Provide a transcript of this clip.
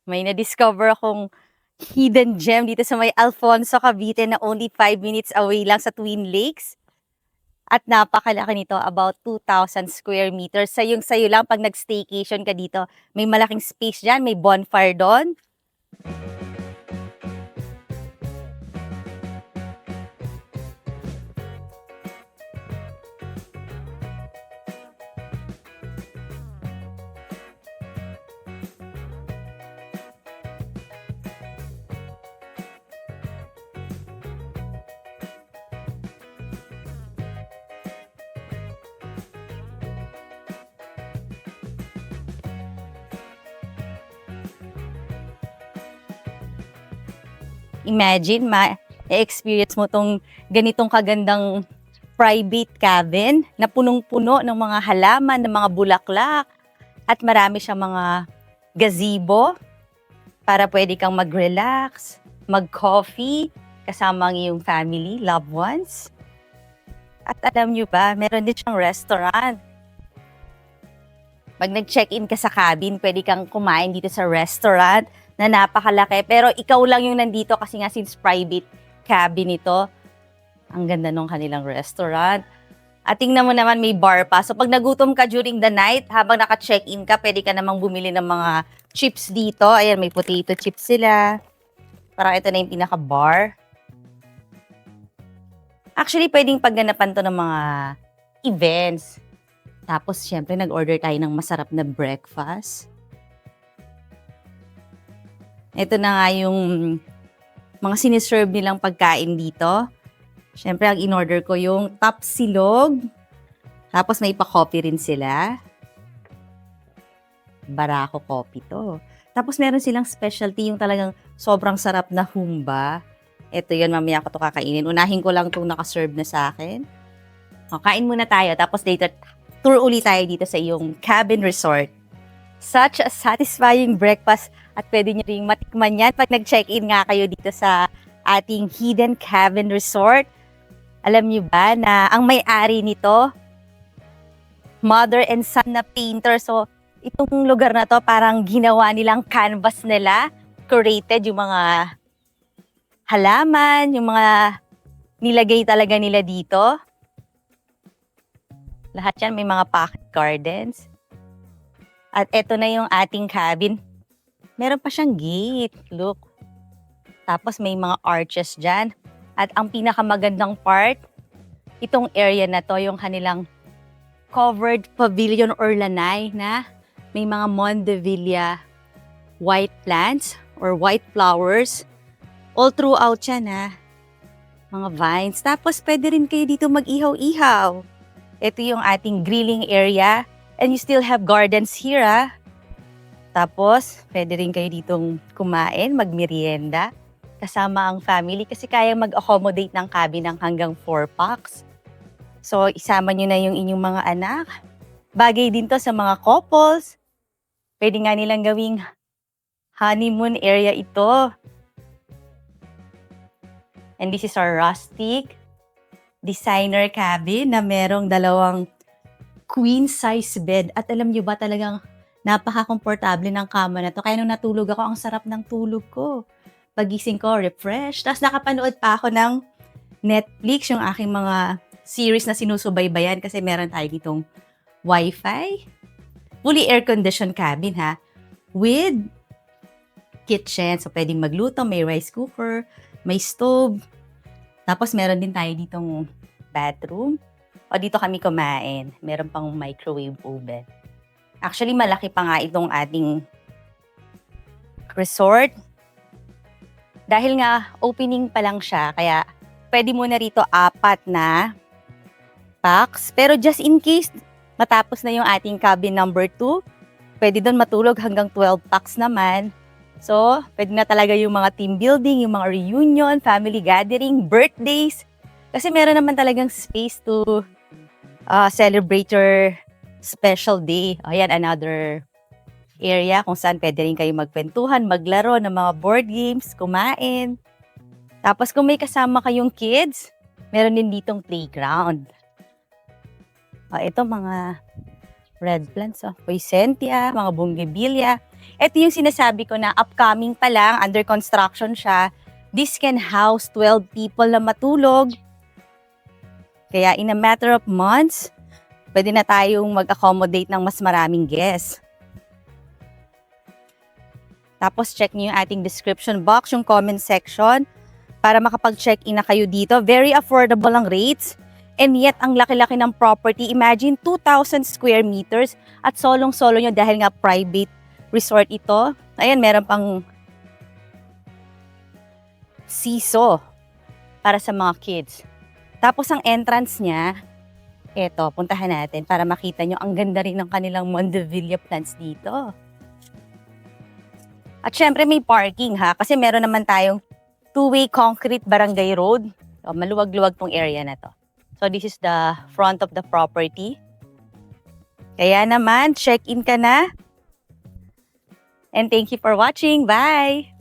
May na-discover akong hidden gem dito sa may Alfonso, Cavite na only 5 minutes away lang sa Twin Lakes. At napakalaki nito, about 2,000 square meters. Sayo lang pag nag-staycation ka dito. May malaking space dyan, may bonfire doon. Imagine, ma-experience mo tong ganitong kagandang private cabin na punong-puno ng mga halaman, ng mga bulaklak, at marami siyang mga gazebo para pwede kang mag-relax, mag-coffee, kasama ang iyong family, loved ones. At alam nyo ba, meron din siyang restaurant. Pag nag-check-in ka sa cabin, pwede kang kumain dito sa restaurant na napakalaki. Pero ikaw lang yung nandito kasi nga since private cabin ito. Ang ganda nung kanilang restaurant. At tingnan mo naman may bar pa. So pag nagutom ka during the night, habang naka-check-in ka, pwede ka namang bumili ng mga chips dito. Ayan, may potato chips sila. Parang ito na yung pinaka-bar. Actually, pwedeng pagganapan to ng mga events. Tapos, syempre, nag-order tayo ng masarap na breakfast. Ito na nga yung mga siniserve nilang pagkain dito. Syempre, ang in-order ko yung tapsilog. Tapos, may pa-coffee rin sila. Barako coffee to. Tapos, meron silang specialty yung talagang sobrang sarap na humba. Ito yun, mamaya ko to kakainin. Unahin ko lang itong nakaserve na sa akin. O, kain muna tayo. Tapos, later, tour uli tayo dito sa iyong cabin resort. Such a satisfying breakfast at pwede nyo ring matikman yan pag nag-check-in nga kayo dito sa ating hidden cabin resort. Alam nyo ba na ang may-ari nito, mother and son na painter. So, itong lugar na to parang ginawa nilang canvas nila. Curated yung mga halaman, yung mga nilagay talaga nila dito. Lahat yan may mga pocket gardens. At eto na yung ating cabin. Meron pa siyang gate. Look. Tapos may mga arches dyan. At ang pinakamagandang part, itong area na to, yung kanilang covered pavilion or lanay na may mga Mondevilla white plants or white flowers. All throughout yan ha. Mga vines. Tapos pwede rin kayo dito mag-ihaw-ihaw. Ito yung ating grilling area. And you still have gardens here, ah. Tapos, pwede rin kayo ditong kumain, magmerienda, kasama ang family kasi kayang mag-accommodate ng cabin ng hanggang 4 packs. So, isama nyo na yung inyong mga anak. Bagay din to sa mga couples. Pwede nga nilang gawing honeymoon area ito. And this is our rustic designer cabin na merong dalawang queen size bed. At alam nyo ba talagang napaka-komportable ng kama na to. Kaya nung natulog ako, ang sarap ng tulog ko. Pagising ko, refresh. Tapos nakapanood pa ako ng Netflix, yung aking mga series na sinusubaybayan kasi meron tayo ditong wifi. Fully air-conditioned cabin ha. With kitchen. So pwedeng magluto, may rice cooker, may stove. Tapos meron din tayo ditong bathroom. O dito kami kumain. Meron pang microwave oven. Actually, malaki pa nga itong ating resort. Dahil nga, opening pa lang siya. Kaya, pwede mo na rito 4 na packs. Pero just in case, matapos na yung ating cabin number 2, pwede doon matulog hanggang 12 packs naman. So, pwede na talaga yung mga team building, yung mga reunion, family gathering, birthdays. Kasi meron naman talagang space to celebrate your special day. Ayan, another area kung saan pwede rin kayo magkwentuhan, maglaro ng mga board games, kumain. Tapos kung may kasama kayong kids, meron din ditong playground. Ito mga red plants, poinsettia, mga bougainvillea. Ito yung sinasabi ko na upcoming pa lang, under construction siya. This can house 12 people na matulog. Kaya in a matter of months, pwede na tayong mag-accommodate ng mas maraming guests. Tapos check niyo yung ating description box, yung comment section, para makapag-check-in na kayo dito. Very affordable ang rates. And yet, ang laki-laki ng property. Imagine, 2,000 square meters at solong-solo nyo dahil nga private resort ito. Ayan, meron pang siso para sa mga kids. Tapos ang entrance niya, eto, puntahan natin para makita nyo ang ganda rin ng kanilang Mondevilla plants dito. At syempre may parking ha, kasi meron naman tayong two-way concrete barangay road. So, maluwag-luwag tong area na to. So this is the front of the property. Kaya naman, check-in ka na. And thank you for watching. Bye!